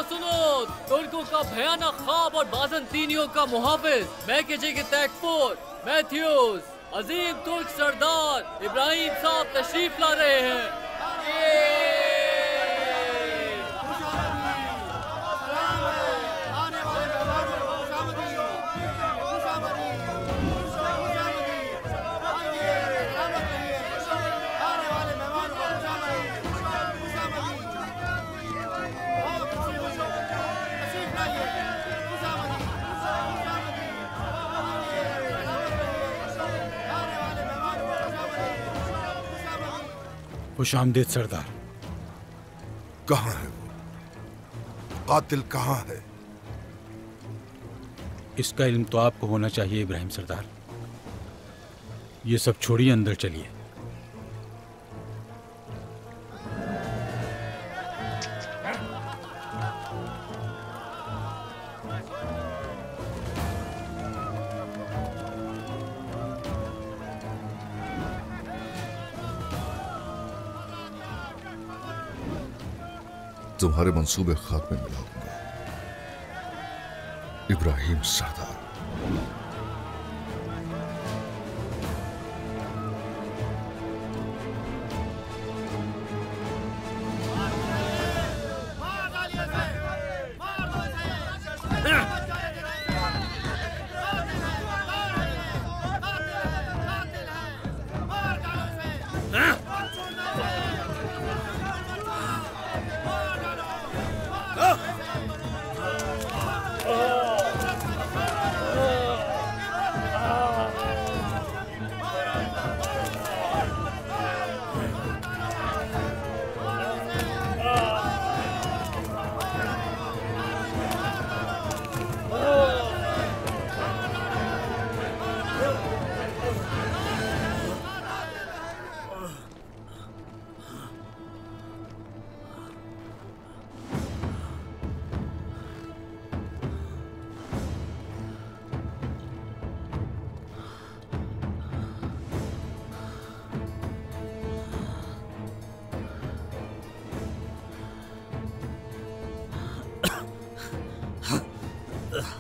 सुनो, तुर्कों का भयानक ख्वाब और बाज़ंतीनियों का मुहाफिज मैकेजे के तैकफोर मैथ्यूस, अजीम तुर्क सरदार इब्राहिम साहब तशरीफ ला रहे हैं। खुशामदीद सरदार। कहाँ है वो? कातिल कहाँ है? इसका इल्म तो आपको होना चाहिए इब्राहिम सरदार। ये सब छोड़िए, अंदर चलिए। तुम्हारे मंसूबे खाक में मिलाऊंगा इब्राहिम सरदार।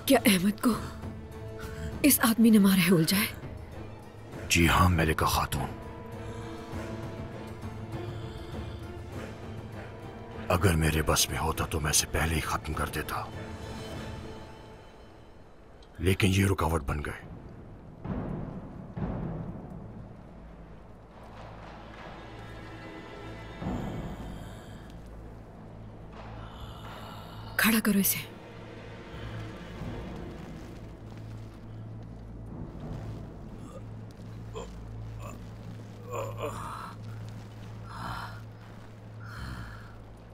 क्या अहमद को इस आदमी ने मारा है उलझाए? जी हाँ मलिका खातून, अगर मेरे बस में होता तो मैं इसे पहले ही खत्म कर देता, लेकिन ये रुकावट बन गए। खड़ा करो इसे।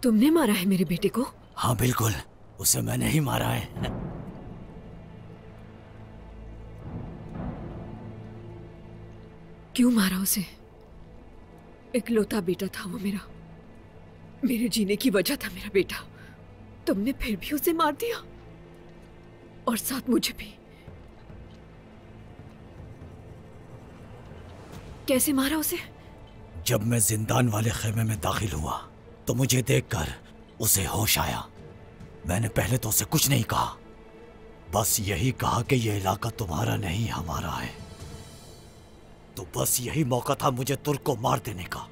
तुमने मारा है मेरे बेटे को? हाँ बिल्कुल, उसे मैंने ही मारा है। क्यों मारा उसे? इकलौता बेटा था वो मेरा, मेरे जीने की वजह था मेरा बेटा। तुमने फिर भी उसे मार दिया और साथ मुझे भी। कैसे मारा उसे? जब मैं जिंदान वाले खेमे में दाखिल हुआ तो मुझे देखकर उसे होश आया। मैंने पहले तो उसे कुछ नहीं कहा, बस यही कहा कि यह इलाका तुम्हारा नहीं हमारा है। तो बस यही मौका था मुझे तुर्क को मार देने का।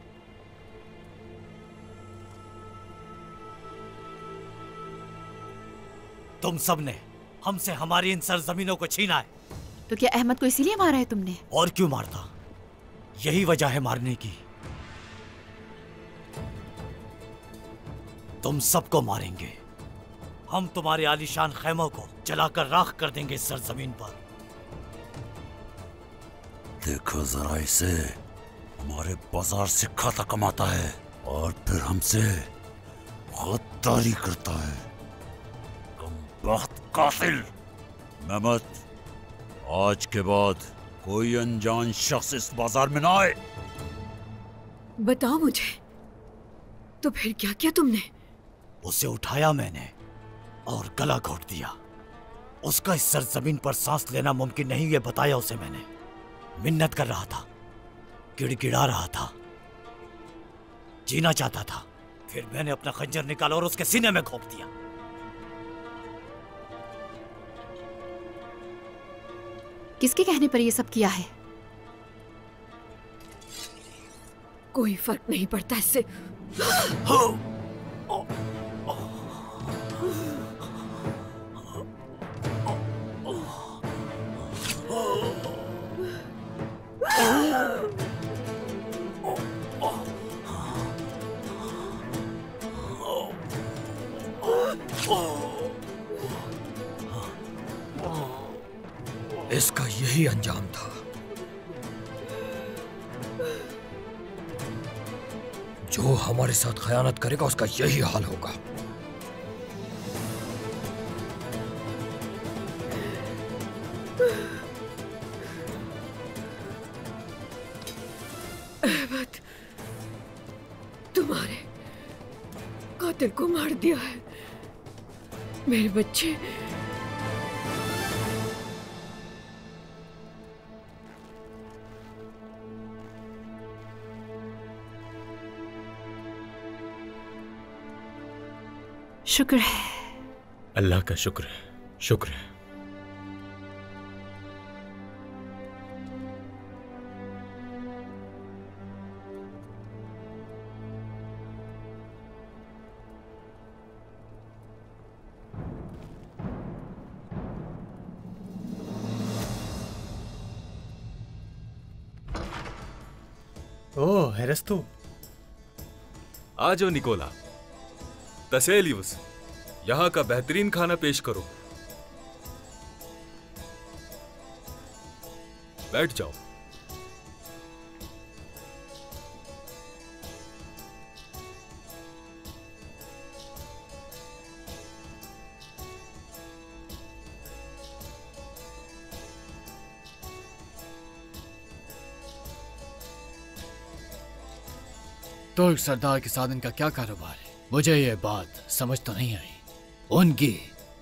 तुम सब ने हमसे हमारी इन सरजमीनों को छीना है। तो क्या अहमद को इसीलिए मारा है तुमने? और क्यों मारता, यही वजह है मारने की। तुम सबको मारेंगे। हम तुम्हारे आलीशान खैमों को जलाकर राख कर देंगे इस सरजमीन पर। देखो जरा इसे, हमारे बाजार से खाता कमाता है और फिर हमसे गद्दारी करता है। कमबख्त कातिल। मेहमद, आज के बाद कोई अनजान शख्स इस बाजार में ना आए। बताओ मुझे, तो फिर क्या किया तुमने? उसे उठाया मैंने और गला घोट दिया। उसका इस सरजमीन पर सांस लेना मुमकिन नहीं, ये बताया उसे मैंने। मिन्नत कर रहा था, गिड़गिड़ा रहा था, जीना चाहता था। फिर मैंने अपना खंजर निकाला और उसके सीने में घोंप दिया। किसके कहने पर ये सब किया है? कोई फर्क नहीं पड़ता इससे। इसका यही अंजाम था। जो हमारे साथ खयानत करेगा उसका यही हाल होगा। अहमद, तुम्हारे कातिल को मार दिया है। मेरे बच्चे शुक्र है। अल्लाह का शुक्र है, शुक्र है। ओह हेरस्तु, आ जाओ निकोला। तसेलियुस, यहाँ का बेहतरीन खाना पेश करो। बैठ जाओ। तुर्क सरदार के साथ इनका क्या कारोबार है? मुझे ये बात समझ तो नहीं आई। उनकी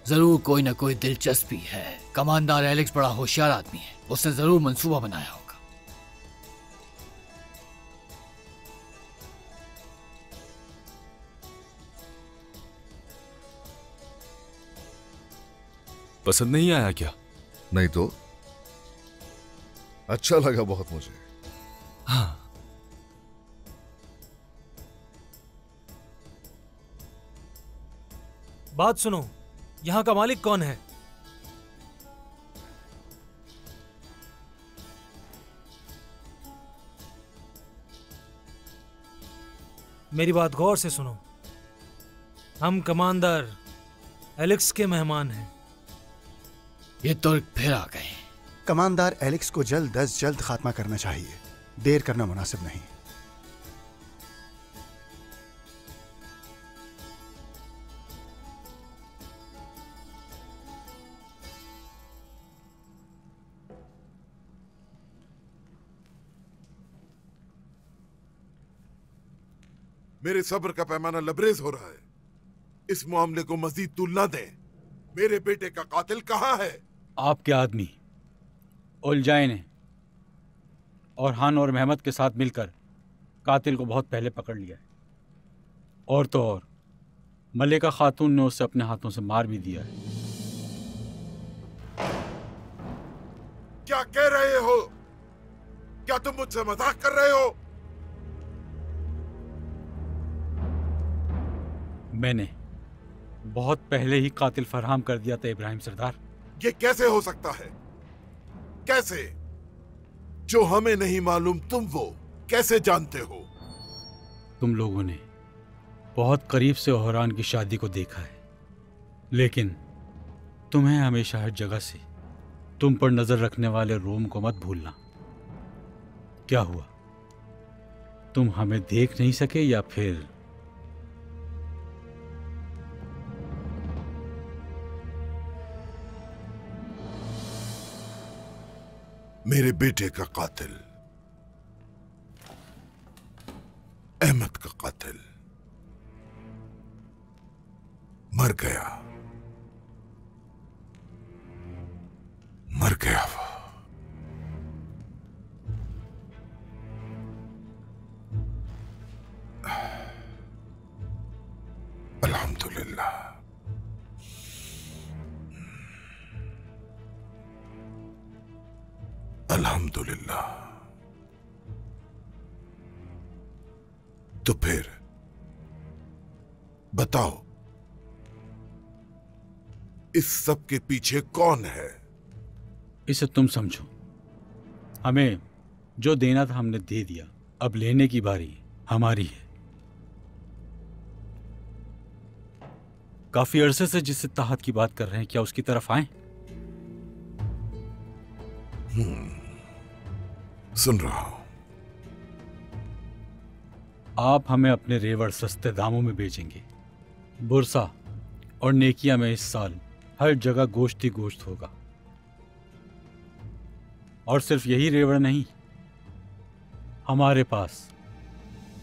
जरूर कोई ना कोई दिलचस्पी है। कमांडर एलेक्स बड़ा होशियार आदमी है, उसने जरूर मंसूबा बनाया होगा। पसंद नहीं आया क्या? नहीं तो अच्छा लगा बहुत मुझे। हाँ। बात सुनो, यहाँ का मालिक कौन है? मेरी बात गौर से सुनो। हम कमांडर एलेक्स के मेहमान हैं। ये तुर्क फिर आ गए। कमांडर एलेक्स को जल्द अज जल्द खात्मा करना चाहिए। देर करना मुनासिब नहीं। मेरे सब्र का पैमाना लबरेज हो रहा है। इस मामले को मजीद तूल ना दें। मेरे बेटे का कातिल कहाँ है? आपके आदमी उलझाए ने और हान और महमद के साथ मिलकर कातिल को बहुत पहले पकड़ लिया है। और तो और मलिका खातून ने उसे अपने हाथों से मार भी दिया है। क्या कह रहे हो? क्या तुम मुझसे मजाक कर रहे हो? मैंने बहुत पहले ही कातिल फरहम कर दिया था इब्राहिम सरदार। ये कैसे हो सकता है? कैसे? जो हमें नहीं मालूम तुम वो कैसे जानते हो? तुम लोगों ने बहुत करीब से ओहरान की शादी को देखा है, लेकिन तुम्हें हमेशा हर जगह से तुम पर नजर रखने वाले रोम को मत भूलना। क्या हुआ, तुम हमें देख नहीं सके या फिर? मेरे बेटे का कातिल, अहमद का कातिल मर गया। मर गया वो। अल्हम्दुलिल्लाह। अल्हम्दुलिल्लाह। तो फिर बताओ, इस सब के पीछे कौन है? इसे तुम समझो। हमें जो देना था हमने दे दिया, अब लेने की बारी हमारी है। काफी अरसे से जिस इत्तेहाद की बात कर रहे हैं, क्या उसकी तरफ आए? सुन रहा हूं। आप हमें अपने रेवड़ सस्ते दामों में बेचेंगे। बुरसा और नेकिया में इस साल हर जगह गोश्त ही गोश्त होगा। और सिर्फ यही रेवड़ नहीं, हमारे पास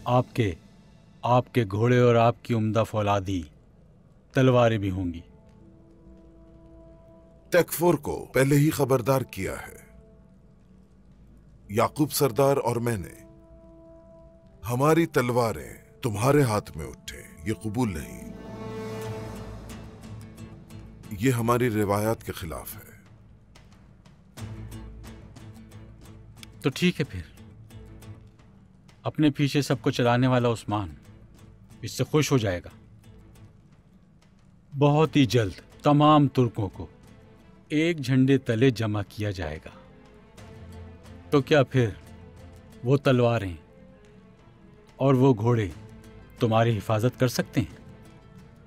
आपके घोड़े और आपकी उम्दा फौलादी तलवारें भी होंगी। तैकफोर को पहले ही खबरदार किया है। याकूब सरदार और मैंने हमारी तलवारें तुम्हारे हाथ में उठे, ये कबूल नहीं। ये हमारी रिवायात के खिलाफ है। तो ठीक है, फिर अपने पीछे सबको चलाने वाला उस्मान इससे खुश हो जाएगा। बहुत ही जल्द तमाम तुर्कों को एक झंडे तले जमा किया जाएगा। तो क्या फिर वो तलवारें और वो घोड़े तुम्हारी हिफाजत कर सकते हैं?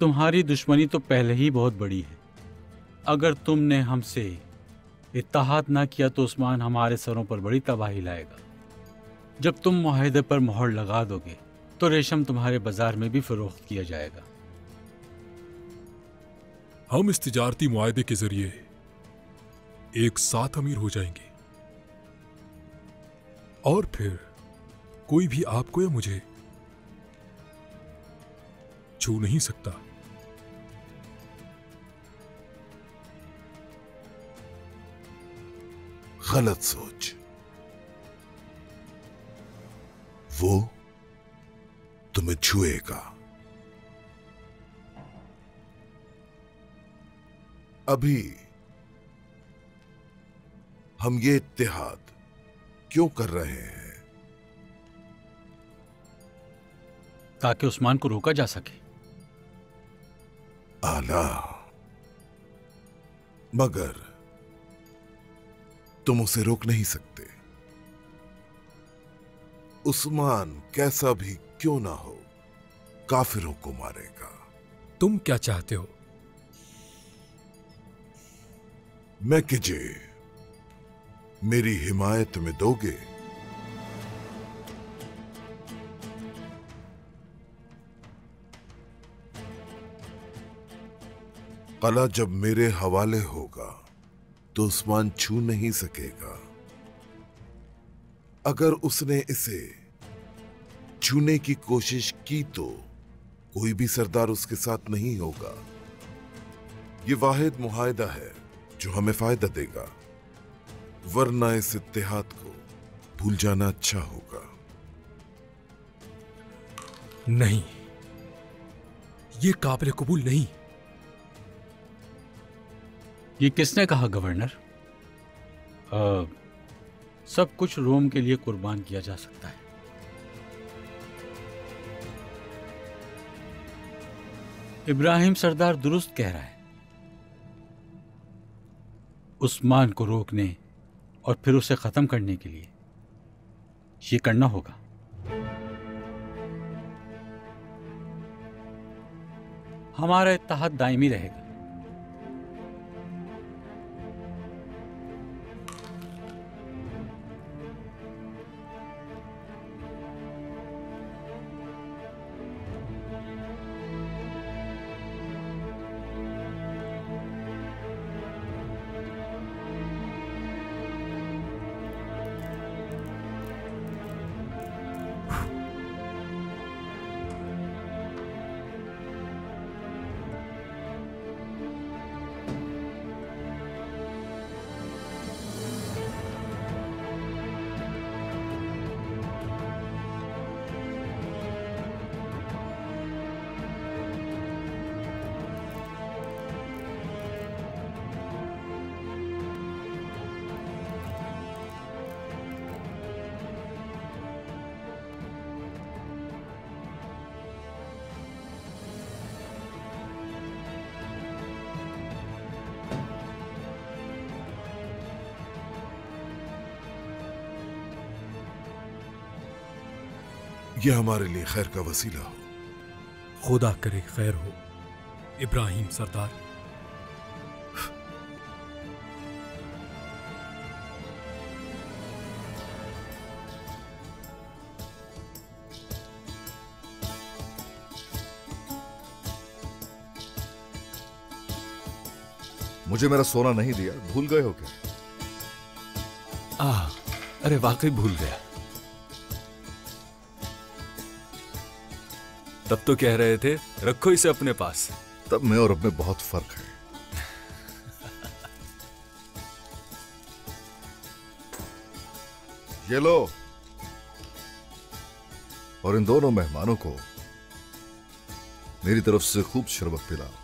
तुम्हारी दुश्मनी तो पहले ही बहुत बड़ी है। अगर तुमने हमसे इत्तेहाद ना किया तो उस्मान हमारे सरों पर बड़ी तबाही लाएगा। जब तुम मुआहदे पर मोहर लगा दोगे तो रेशम तुम्हारे बाजार में भी फरोख्त किया जाएगा। हम इस तिजारती मुआहदे के जरिए एक साथ अमीर हो जाएंगे और फिर कोई भी आपको या मुझे छू नहीं सकता। गलत सोच। वो तुम्हें छुएगा। अभी हम ये इत्तेहाद क्यों कर रहे हैं? ताकि उस्मान को रोका जा सके। आला, मगर तुम उसे रोक नहीं सकते। उस्मान कैसा भी क्यों ना हो, काफिरों को मारेगा। तुम क्या चाहते हो? मैं कीजे मेरी हिमायत में दोगे? कला जब मेरे हवाले होगा तो उस्मान छू नहीं सकेगा। अगर उसने इसे छूने की कोशिश की तो कोई भी सरदार उसके साथ नहीं होगा। ये वाहिद मुआहदा है जो हमें फायदा देगा, वरना इस इत्तेहाद को भूल जाना अच्छा होगा। नहीं, ये काबिल कबूल नहीं। ये किसने कहा गवर्नर? सब कुछ रोम के लिए कुर्बान किया जा सकता है। इब्राहिम सरदार दुरुस्त कह रहा है। उस्मान को रोकने और फिर उसे खत्म करने के लिए ये करना होगा। हमारा इत्तेहाद दायमी रहेगा। ये हमारे लिए खैर का वसीला हो। खुदा करे खैर हो इब्राहिम सरदार। मुझे मेरा सोना नहीं दिया, भूल गए हो क्या? अरे वाकई भूल गया। तब तो कह रहे थे रखो इसे अपने पास। तब में और अब में बहुत फर्क है। ये लो, और इन दोनों मेहमानों को मेरी तरफ से खूब शरबत पिलाओ।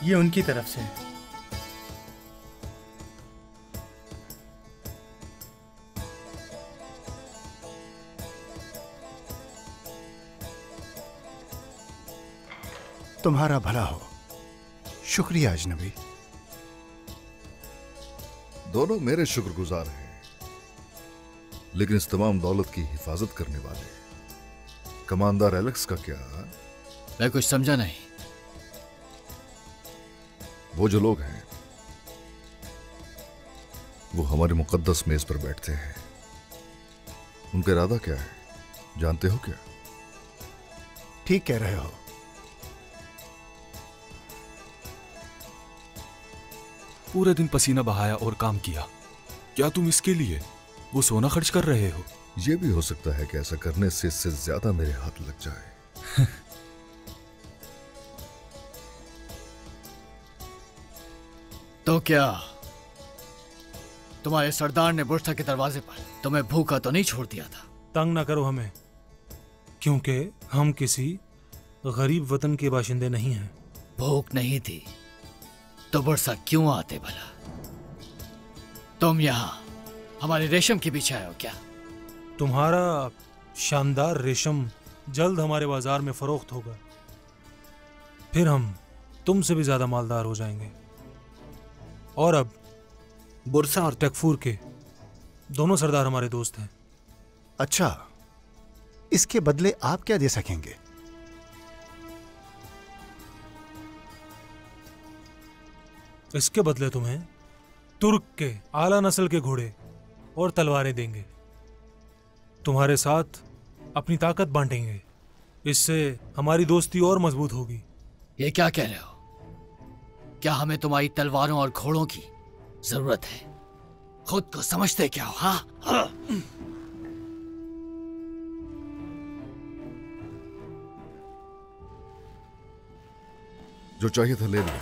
ये उनकी तरफ से है। तुम्हारा भला हो। शुक्रिया अजनबी। दोनों मेरे शुक्रगुजार हैं, लेकिन इस तमाम दौलत की हिफाजत करने वाले कमांडर एलेक्स का क्या? मैं कुछ समझा नहीं। वो जो लोग हैं वो हमारी मुकद्दस मेज पर बैठते हैं। उनका इरादा क्या है जानते हो क्या? ठीक कह रहे हो। पूरे दिन पसीना बहाया और काम किया। क्या तुम इसके लिए वो सोना खर्च कर रहे हो? यह भी हो सकता है कि ऐसा करने से इससे ज्यादा मेरे हाथ लग जाए। तो क्या तुम्हारे सरदार ने बुर्सा के दरवाजे पर तुम्हें भूखा तो नहीं छोड़ दिया था? तंग ना करो हमें, क्योंकि हम किसी गरीब वतन के बाशिंदे नहीं हैं। भूख नहीं थी तो बुर्सा क्यों आते भला? तुम यहाँ हमारे रेशम के पीछे आए हो क्या? तुम्हारा शानदार रेशम जल्द हमारे बाजार में फरोख्त होगा, फिर हम तुमसे भी ज्यादा मालदार हो जाएंगे। और अब बुरसा और तकफूर के दोनों सरदार हमारे दोस्त हैं। अच्छा, इसके बदले आप क्या दे सकेंगे? इसके बदले तुम्हें तुर्क के आला नस्ल के घोड़े और तलवारें देंगे। तुम्हारे साथ अपनी ताकत बांटेंगे। इससे हमारी दोस्ती और मजबूत होगी। ये क्या कह रहे हो? क्या हमें तुम्हारी तलवारों और घोड़ों की जरूरत है? खुद को समझते क्या हो? हाँ? जो चाहिए था ले लिया।